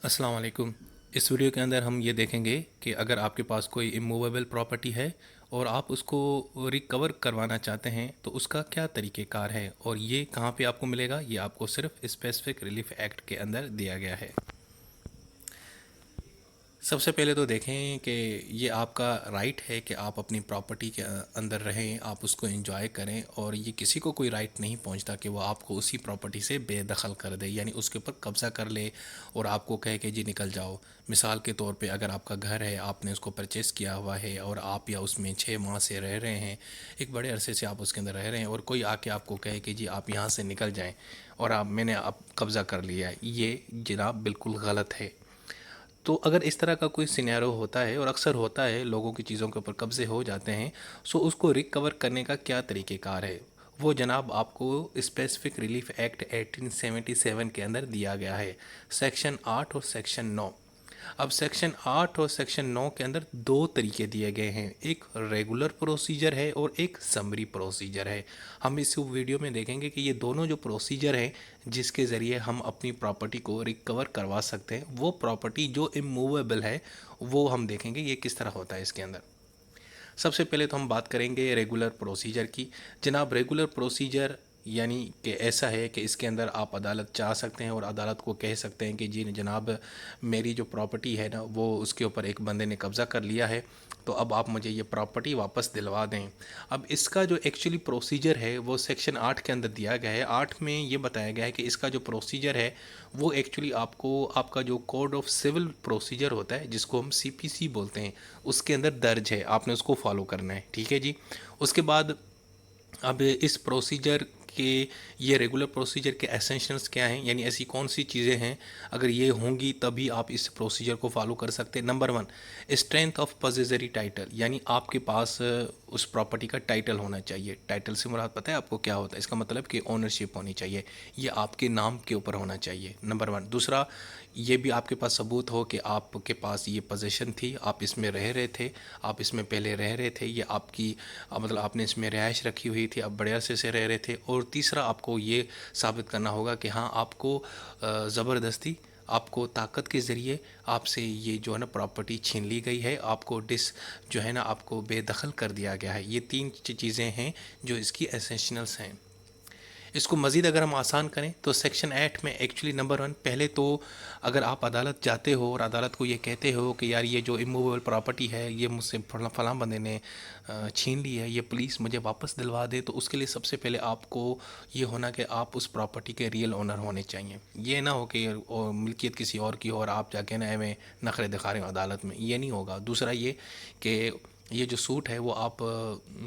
अस्सलाम वालेकुम। इस वीडियो के अंदर हम ये देखेंगे कि अगर आपके पास कोई इमूवेबल प्रॉपर्टी है और आप उसको रिकवर करवाना चाहते हैं तो उसका क्या तरीक़ेकार है और ये कहाँ पे आपको मिलेगा। ये आपको सिर्फ स्पेसिफिक रिलीफ एक्ट के अंदर दिया गया है। सबसे पहले तो देखें कि ये आपका राइट है कि आप अपनी प्रॉपर्टी के अंदर रहें, आप उसको एंजॉय करें और ये किसी को कोई राइट नहीं पहुंचता कि वो आपको उसी प्रॉपर्टी से बेदखल कर दे, यानी उसके ऊपर कब्ज़ा कर ले और आपको कहे कि जी निकल जाओ। मिसाल के तौर पे अगर आपका घर है, आपने उसको परचेज़ किया हुआ है और आप या उसमें 6 माह से रह रहे हैं, एक बड़े अरसे से आप उसके अंदर रह रहे हैं और कोई आके आपको कहे कि जी आप यहाँ से निकल जाएँ और मैंने आप कब्ज़ा कर लिया है, ये जनाब बिल्कुल गलत है। तो अगर इस तरह का कोई सिनेरियो होता है और अक्सर होता है, लोगों की चीज़ों के ऊपर कब्ज़े हो जाते हैं, सो उसको रिकवर करने का क्या तरीक़ेकार है, वो जनाब आपको स्पेसिफिक रिलीफ एक्ट 1877 के अंदर दिया गया है, सेक्शन 8 और सेक्शन 9। अब सेक्शन 8 और सेक्शन 9 के अंदर दो तरीके दिए गए हैं, एक रेगुलर प्रोसीजर है और एक समरी प्रोसीजर है। हम इस वीडियो में देखेंगे कि ये दोनों जो प्रोसीजर हैं जिसके ज़रिए हम अपनी प्रॉपर्टी को रिकवर करवा सकते हैं, वो प्रॉपर्टी जो इमूवेबल है वो हम देखेंगे ये किस तरह होता है इसके अंदर। सबसे पहले तो हम बात करेंगे रेगुलर प्रोसीजर की। जनाब रेगुलर प्रोसीजर यानी कि ऐसा है कि इसके अंदर आप अदालत जा सकते हैं और अदालत को कह सकते हैं कि जी जनाब मेरी जो प्रॉपर्टी है ना वो उसके ऊपर एक बंदे ने कब्ज़ा कर लिया है, तो अब आप मुझे ये प्रॉपर्टी वापस दिलवा दें। अब इसका जो एक्चुअली प्रोसीजर है वो सेक्शन 8 के अंदर दिया गया है। 8 में ये बताया गया है कि इसका जो प्रोसीजर है वो एक्चुअली आपको आपका जो कोड ऑफ सिविल प्रोसीजर होता है जिसको हम सीपीसी बोलते हैं उसके अंदर दर्ज है, आपने उसको फॉलो करना है। ठीक है जी। उसके बाद अब इस प्रोसीजर के ये रेगुलर प्रोसीजर के एसेंशियल्स क्या हैं, यानी ऐसी कौन सी चीज़ें हैं अगर ये होंगी तभी आप इस प्रोसीजर को फॉलो कर सकते हैं। नंबर 1, स्ट्रेंथ ऑफ पजेसरी टाइटल, यानी आपके पास उस प्रॉपर्टी का टाइटल होना चाहिए। टाइटल से मुराद पता है आपको क्या होता है? इसका मतलब कि ओनरशिप होनी चाहिए, ये आपके नाम के ऊपर होना चाहिए, नंबर 1। दूसरा, ये भी आपके पास सबूत हो कि आपके पास ये पोजीशन थी, आप इसमें रह रहे थे, आप इसमें पहले रह रहे थे, ये आपकी मतलब आपने इसमें रिहाइश रखी हुई थी, आप बड़े अरसे से रह रहे थे। और तीसरा, आपको ये साबित करना होगा कि हाँ आपको ज़बरदस्ती, आपको ताकत के ज़रिए आपसे ये जो है ना प्रॉपर्टी छीन ली गई है, आपको जो है ना आपको बेदखल कर दिया गया है। ये तीन चीज़ें हैं जो इसकी एसेंशियल्स हैं। इसको मज़ीद अगर हम आसान करें तो सेक्शन 8 में एक्चुअली नंबर 1, पहले तो अगर आप अदालत जाते हो और अदालत को ये कहते हो कि यार ये जो इमूवेबल प्रॉपर्टी है ये मुझसे फलां बंदे ने छीन ली है, ये पुलिस मुझे वापस दिलवा दे, तो उसके लिए सबसे पहले आपको ये होना कि आप उस प्रॉपर्टी के रियल ओनर होने चाहिए। ये ना हो कि मिल्कियत किसी और की हो और आप जाके ना में नखरे दिखा रहे हो अदालत में, ये नहीं होगा। दूसरा ये कि ये जो सूट है वो आप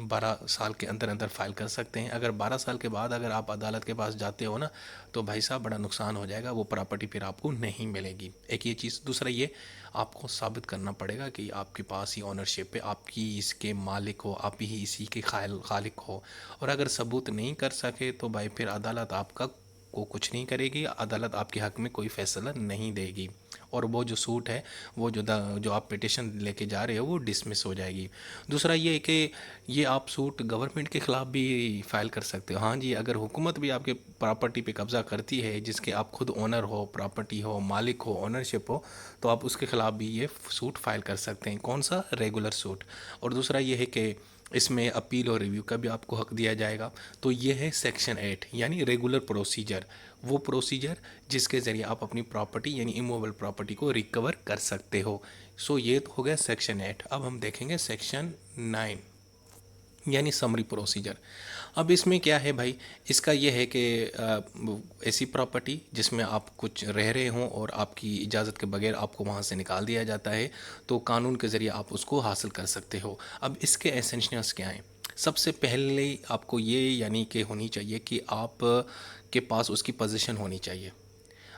12 साल के अंदर अंदर फ़ाइल कर सकते हैं। अगर 12 साल के बाद अगर आप अदालत के पास जाते हो ना तो भाई साहब बड़ा नुकसान हो जाएगा, वो प्रॉपर्टी फिर आपको नहीं मिलेगी। एक ये चीज़। दूसरा ये आपको साबित करना पड़ेगा कि आपके पास ही ओनरशिप है, आपकी इसके मालिक हो, आप ही इसी के खालिक हो। और अगर सबूत नहीं कर सके तो भाई फिर अदालत आपका को कुछ नहीं करेगी, अदालत आपके हक़ में कोई फ़ैसला नहीं देगी और वो जो सूट है, वो जो आप पिटिशन लेके जा रहे हो वो डिसमिस हो जाएगी। दूसरा ये है कि ये आप सूट गवर्नमेंट के ख़िलाफ़ भी फ़ाइल कर सकते हो। हाँ जी, अगर हुकूमत भी आपके प्रॉपर्टी पे कब्ज़ा करती है जिसके आप खुद ओनर हो, प्रॉपर्टी हो, मालिक हो, ओनरशिप हो, तो आप उसके ख़िलाफ़ भी ये सूट फ़ाइल कर सकते हैं। कौन सा? Regular suit. और दूसरा ये है कि इसमें अपील और रिव्यू का भी आपको हक़ दिया जाएगा। तो ये है सेक्शन 8 यानी रेगुलर प्रोसीजर, वो प्रोसीजर जिसके ज़रिए आप अपनी प्रॉपर्टी यानी इमूवेबल प्रॉपर्टी को रिकवर कर सकते हो। सो ये तो हो गया सेक्शन 8। अब हम देखेंगे सेक्शन 9 यानी समरी प्रोसीजर। अब इसमें क्या है भाई, इसका ये है कि ऐसी प्रॉपर्टी जिसमें आप कुछ रह रहे हों और आपकी इजाज़त के बगैर आपको वहाँ से निकाल दिया जाता है, तो कानून के ज़रिए आप उसको हासिल कर सकते हो। अब इसके एसेंशियल्स क्या हैं? सबसे पहले आपको ये यानी कि होनी चाहिए कि आप के पास उसकी पोजीशन होनी चाहिए।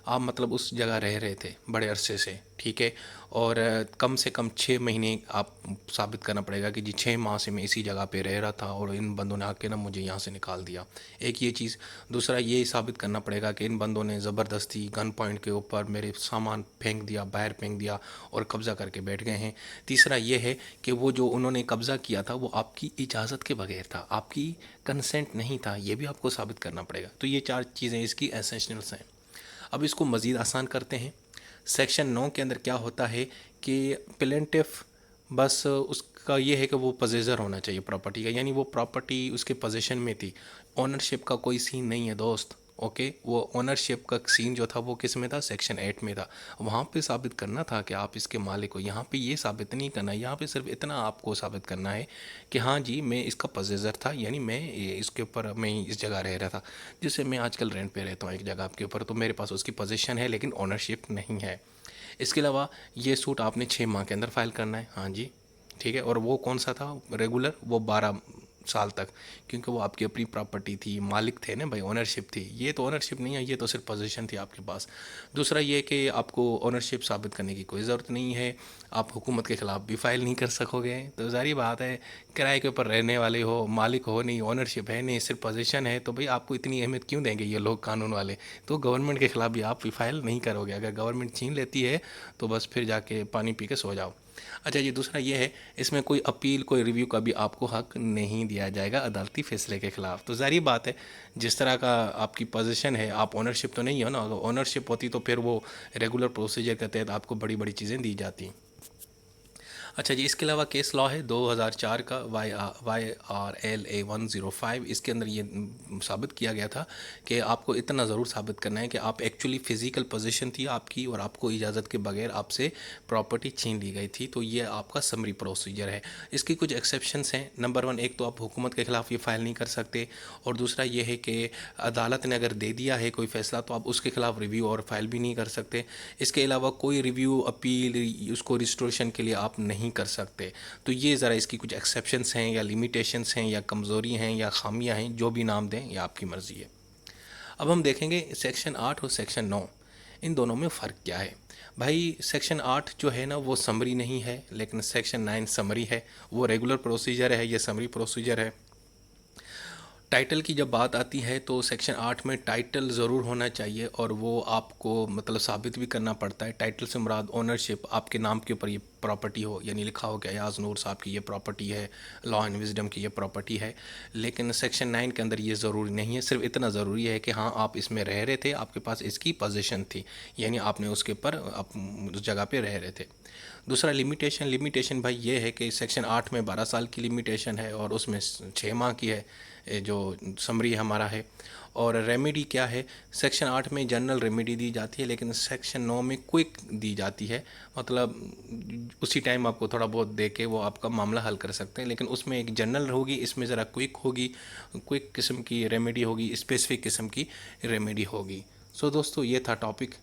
आप मतलब उस जगह रह रहे थे बड़े अरसे से, ठीक है, और कम से कम 6 महीने आप साबित करना पड़ेगा कि जी 6 माह से मैं इसी जगह पे रह रहा था और इन बंदों ने आके ना मुझे यहाँ से निकाल दिया। एक ये चीज़। दूसरा ये साबित करना पड़ेगा कि इन बंदों ने ज़बरदस्ती गन पॉइंट के ऊपर मेरे सामान फेंक दिया, बाहर फेंक दिया और कब्ज़ा करके बैठ गए हैं। तीसरा ये है कि वो जो उन्होंने कब्ज़ा किया था वो आपकी इजाज़त के बगैर था, आपकी कंसेंट नहीं था, ये भी आपको साबित करना पड़ेगा। तो ये 4 चीज़ें इसकी एसेंशियल्स हैं। अब इसको मज़ीद आसान करते हैं। सेक्शन 9 के अंदर क्या होता है कि प्लेंटिफ बस उसका ये है कि वो पजेसर होना चाहिए प्रॉपर्टी का, यानी वो प्रॉपर्टी उसके पोजीशन में थी। ओनरशिप का कोई सीन नहीं है दोस्त। ओके, वो ओनरशिप का सीन जो था वो किस में था, सेक्शन 8 में था। वहाँ पे साबित करना था कि आप इसके मालिक हो। यहाँ पे ये साबित नहीं करना है, यहाँ पे सिर्फ इतना आपको साबित करना है कि हाँ जी मैं इसका पजेसर था, यानी मैं इसके ऊपर मैं इस जगह रह रहा था, जिससे मैं आजकल रेंट पे रहता हूँ एक जगह के ऊपर, तो मेरे पास उसकी पोजीशन है लेकिन ओनरशिप नहीं है। इसके अलावा ये सूट आपने 6 माह के अंदर फाइल करना है। हाँ जी ठीक है। और वो कौन सा था रेगुलर, वो 12 साल तक, क्योंकि वो आपकी अपनी प्रॉपर्टी थी, मालिक थे ना भाई, ओनरशिप थी। ये तो ओनरशिप नहीं है, ये तो सिर्फ पोजीशन थी आपके पास। दूसरा ये कि आपको ओनरशिप साबित करने की कोई ज़रूरत नहीं है, आप हुकूमत के ख़िलाफ़ भी फाइल नहीं कर सकोगे। तो ज़ाहिर बात है, किराए के ऊपर रहने वाले हो, मालिक हो नहीं, ओनरशिप है नहीं, सिर्फ पोजीशन है, तो भाई आपको इतनी अहमियत क्यों देंगे ये लोग कानून वाले। तो गवर्नमेंट के ख़िलाफ़ भी आप फाइल नहीं करोगे। अगर गवर्नमेंट छीन लेती है तो बस फिर जाके पानी पी के सो जाओ। अच्छा जी, दूसरा ये है, इसमें कोई अपील कोई रिव्यू का भी आपको हक नहीं दिया जाएगा अदालती फैसले के ख़िलाफ़। तो ज़ाहिर बात है, जिस तरह का आपकी पोजीशन है, आप ओनरशिप तो नहीं हो ना, अगर ओनरशिप होती तो फिर वो रेगुलर प्रोसीजर के तहत आपको बड़ी बड़ी चीज़ें दी जाती। अच्छा जी, इसके अलावा केस लॉ है 2004 का YRLA 105। इसके अंदर ये साबित किया गया था कि आपको इतना ज़रूर साबित करना है कि आप एक्चुअली फ़िज़िकल पोजीशन थी आपकी और आपको इजाज़त के बगैर आपसे प्रॉपर्टी छीन ली गई थी। तो ये आपका समरी प्रोसीजर है। इसकी कुछ एक्सेप्शंस हैं। नंबर 1, एक तो आप हुकूमत के ख़िलाफ़ ये फ़ाइल नहीं कर सकते, और दूसरा ये है कि अदालत ने अगर दे दिया है कोई फ़ैसला तो आप उसके ख़िलाफ़ रिव्यू और फाइल भी नहीं कर सकते। इसके अलावा कोई रिव्यू अपील उसको रिस्टोरेशन के लिए आप नहीं कर सकते। तो ये ज़रा इसकी कुछ एक्सेप्शंस हैं या लिमिटेशंस हैं या कमज़ोरी हैं या खामियां हैं, जो भी नाम दें ये आपकी मर्ज़ी है। अब हम देखेंगे सेक्शन 8 और सेक्शन 9, इन दोनों में फ़र्क क्या है। भाई सेक्शन 8 जो है ना वो समरी नहीं है, लेकिन सेक्शन 9 समरी है। वो रेगुलर प्रोसीजर है, ये समरी प्रोसीजर है। टाइटल की जब बात आती है तो सेक्शन 8 में टाइटल ज़रूर होना चाहिए, और वो आपको मतलब साबित भी करना पड़ता है। टाइटल से मुराद ओनरशिप, आपके नाम के ऊपर ये प्रॉपर्टी हो, यानी लिखा हो कि अयाज़ नूर साहब की ये प्रॉपर्टी है, लॉ एंड विजडम की ये प्रॉपर्टी है। लेकिन सेक्शन 9 के अंदर ये ज़रूरी नहीं है, सिर्फ इतना ज़रूरी है कि हाँ आप इसमें रह रहे थे, आपके पास इसकी पोजीशन थी, यानी आपने उसके ऊपर उस जगह पे रह रहे थे। दूसरा लिमिटेशन भाई ये है कि सेक्शन 8 में 12 साल की लिमिटेशन है और उसमें 6 माह की है, जो समरी हमारा है। और रेमेडी क्या है, सेक्शन 8 में जनरल रेमेडी दी जाती है, लेकिन सेक्शन 9 में क्विक दी जाती है। मतलब उसी टाइम आपको थोड़ा बहुत दे के वो आपका मामला हल कर सकते हैं, लेकिन उसमें एक जनरल होगी, इसमें ज़रा क्विक होगी, क्विक किस्म की रेमेडी होगी, स्पेसिफिक किस्म की रेमेडी होगी। सो दोस्तों, ये था टॉपिक।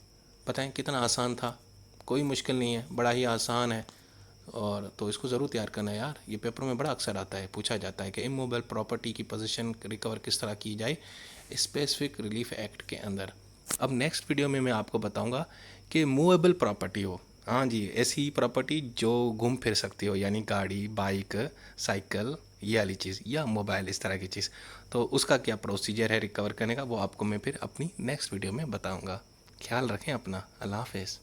बताएं कितना आसान था, कोई मुश्किल नहीं है, बड़ा ही आसान है। और तो इसको ज़रूर तैयार करना है यार, ये पेपर में बड़ा अक्सर आता है, पूछा जाता है कि इमूवेबल प्रॉपर्टी की पोजीशन रिकवर किस तरह की जाए स्पेसिफिक रिलीफ एक्ट के अंदर। अब नेक्स्ट वीडियो में मैं आपको बताऊंगा कि मूवेबल प्रॉपर्टी हो, हाँ जी, ऐसी प्रॉपर्टी जो घूम फिर सकती हो, यानी गाड़ी, बाइक, साइकिल, ये वाली चीज़, या मोबाइल, इस तरह की चीज़। तो उसका क्या प्रोसीजर है रिकवर करने का, वो आपको मैं फिर अपनी नेक्स्ट वीडियो में बताऊँगा। ख्याल रखें अपना। अल्लाह हाफ़िज़।